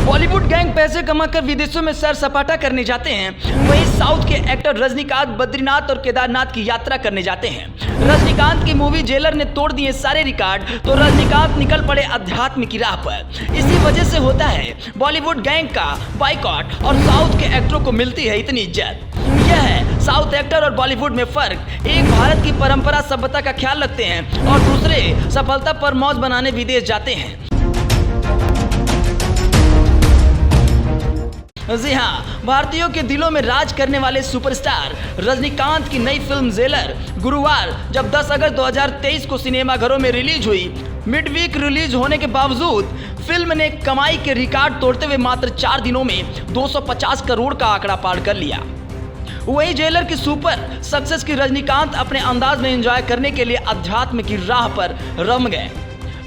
Bollywood gang पैसे कमाकर विदेशों में सैर सपाटा करने जाते हैं, वहीं साउथ के एक्टर रजनीकांत बद्रीनाथ और केदारनाथ की यात्रा करने जाते हैं। रजनीकांत की मूवी जेलर ने तोड़ दिए सारे रिकॉर्ड, तो रजनीकांत निकल पड़े अध्यात्म की राह पर। इसी वजह से होता है बॉलीवुड गैंग का बाइकॉट और साउथ के एक्टरों को मिलती है इतनी इज्जत। यह है साउथ एक्टर और बॉलीवुड में फर्क। एक भारत की परंपरा सभ्यता का ख्याल रखते हैं और दूसरे सफलता पर मौज बनाने विदेश जाते हैं। जी हाँ, भारतीयों के दिलों में राज करने वाले सुपरस्टार रजनीकांत की नई फिल्म जेलर गुरुवार जब 10 अगस्त 2023 को सिनेमाघरों में रिलीज हुई, मिड वीक रिलीज होने के बावजूद फिल्म ने कमाई के रिकॉर्ड तोड़ते हुए मात्र 4 दिनों में 250 करोड़ का आंकड़ा पार कर लिया। वहीं जेलर की सुपर सक्सेस की रजनीकांत अपने अंदाज में एंजॉय करने के लिए अध्यात्म की राह पर रम गए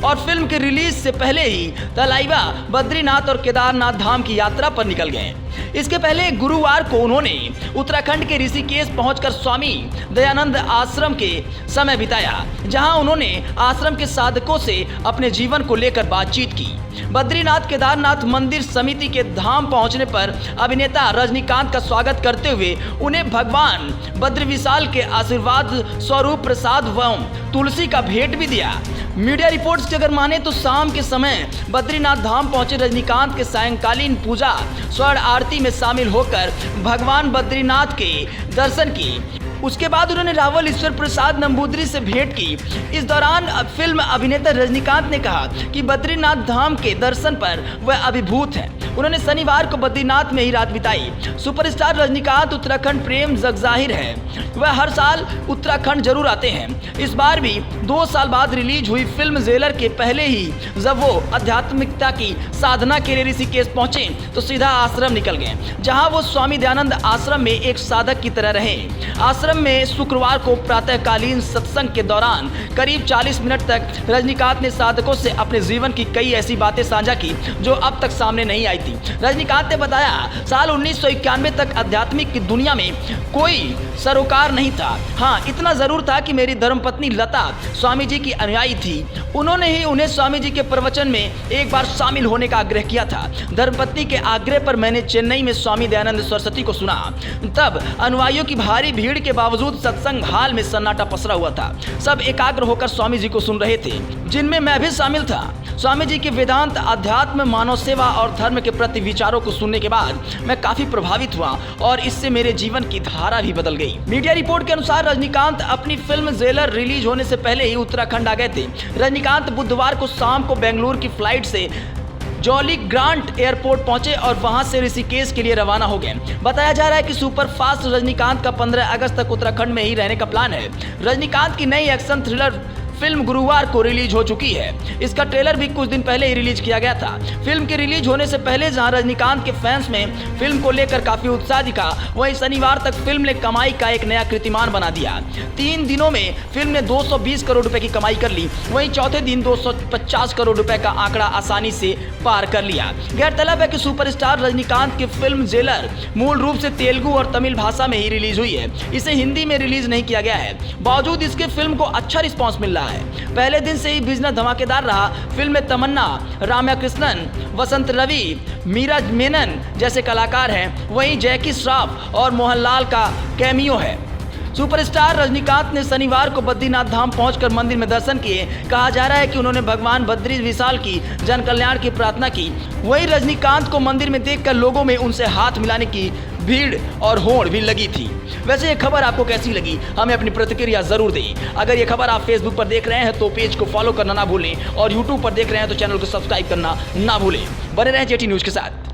और फिल्म के रिलीज से पहले ही तलाइवा बद्रीनाथ और केदारनाथ धाम की यात्रा पर निकल गए। इसके पहले गुरुवार को उन्होंने उत्तराखंड के ऋषिकेश पहुंचकर स्वामी दयानंद आश्रम के समय बिताया, जहां उन्होंने आश्रम के साधकों से अपने जीवन को लेकर बातचीत की। बद्रीनाथ केदारनाथ मंदिर समिति के धाम पहुंचने पर अभिनेता रजनीकांत का स्वागत करते हुए उन्हें भगवान बद्रविशाल के आशीर्वाद स्वरूप प्रसाद एवं तुलसी का भेंट भी दिया। मीडिया रिपोर्ट्स की अगर माने तो शाम के समय बद्रीनाथ धाम पहुंचे रजनीकांत के सायंकालीन पूजा स्वर्ण आरती में शामिल होकर भगवान बद्रीनाथ के दर्शन की। उसके बाद उन्होंने रावल ईश्वर प्रसाद नंबूदरी से भेंट की। इस दौरान फिल्म अभिनेता रजनीकांत ने कहा कि बद्रीनाथ धाम के दर्शन पर वह अभिभूत हैं। उन्होंने शनिवार को बद्रीनाथ में ही रात बिताई। सुपरस्टार रजनीकांत उत्तराखंड प्रेम जगजाहिर है, वह हर साल उत्तराखंड जरूर आते हैं। इस बार भी 2 साल बाद रिलीज हुई फिल्म जेलर के पहले ही जब वो आध्यात्मिकता की साधना के लिए ऋषिकेश पहुंचे तो सीधा आश्रम निकल गए, जहां वो स्वामी दयानंद आश्रम में एक साधक की तरह रहे। आश्रम में शुक्रवार को प्रातःकालीन सत्संग के दौरान करीब 40 मिनट तक रजनीकांत ने साधकों से अपने जीवन की कई ऐसी बातें साझा की जो अब तक सामने नहीं आई थी। रजनीकांत ने बताया, साल 1991 तक आध्यात्मिक की दुनिया में कोई सरोकार नहीं था। हाँ, इतना जरूर था कि मेरी धर्मपत्नी लता स्वामी जी की अनुयायी थी। उन्होंने ही उन्हें स्वामी जी के प्रवचन में एक बार शामिल होने का आग्रह किया था। धर्मपत्नी के आग्रह पर मैंने चेन्नई में स्वामी दयानंद सरस्वती को सुना। तब अनुयायियों की भारी भीड़ के बावजूद सत्संग हाल में सन्नाटा पसरा हुआ था। सब एकाग्र होकर स्वामी जी को सुन रहे थे, जिनमें मैं भी शामिल था। स्वामी जी के वेदांत, अध्यात्म, मानव सेवा और धर्म के प्रति विचारों को सुनने के बाद मैं काफी प्रभावित हुआ और इससे मेरे जीवन की धारा भी बदल गई। मीडिया रिपोर्ट के अनुसार रजनीकांत अपनी फिल्म जेलर रिलीज होने से पहले ही उत्तराखंड आ गए थे। रजनीकांत बुधवार को शाम को बेंगलुरु की फ्लाइट से जॉली ग्रांट एयरपोर्ट पहुंचे और वहां से ऋषिकेश के लिए रवाना हो गए। बताया जा रहा है कि सुपरफास्ट रजनीकांत का 15 अगस्त तक उत्तराखंड में ही रहने का प्लान है। रजनीकांत की नई एक्शन थ्रिलर फिल्म गुरुवार को रिलीज हो चुकी है। इसका ट्रेलर भी कुछ दिन पहले ही रिलीज किया गया था। फिल्म के रिलीज होने से पहले जहां रजनीकांत के फैंस में फिल्म को लेकर काफी उत्साह दिखा, वहीं शनिवार तक फिल्म ने कमाई का एक नया कीर्तिमान बना दिया। 3 दिनों में फिल्म ने 220 करोड़ रुपए की कमाई कर ली। वहीं चौथे दिन 250 करोड़ रुपए का आंकड़ा आसानी से पार कर लिया। गौरतलब है कि सुपरस्टार रजनीकांत की फिल्म जेलर मूल रूप से तेलुगु और तमिल भाषा में ही रिलीज हुई है। इसे हिंदी में रिलीज नहीं किया गया है। बावजूद इसके फिल्म को अच्छा रिस्पॉन्स मिल रहा है। पहले दिन से ही बिजनेस धमाकेदार रहा। फिल्म में तमन्ना, राम्या कृष्णन, वसंत रवि, मीरा मेनन जैसे कलाकार हैं, वहीं जैकी श्रॉफ और मोहनलाल का कैमियो है। सुपरस्टार रजनीकांत ने शनिवार को बद्रीनाथ धाम पहुंचकर मंदिर में दर्शन किए। कहा जा रहा है कि उन्होंने भगवान बद्री विशाल की जन कल्याण की प्रार्थना की। वहीं रजनीकांत को मंदिर में देखकर लोगों में उनसे हाथ मिलाने की भीड़ और होड़ भी लगी थी। वैसे ये खबर आपको कैसी लगी, हमें अपनी प्रतिक्रिया जरूर दें। अगर ये खबर आप फेसबुक पर देख रहे हैं तो पेज को फॉलो करना ना भूलें और यूट्यूब पर देख रहे हैं तो चैनल को सब्सक्राइब करना ना भूलें। बने रहें जेटी न्यूज के साथ।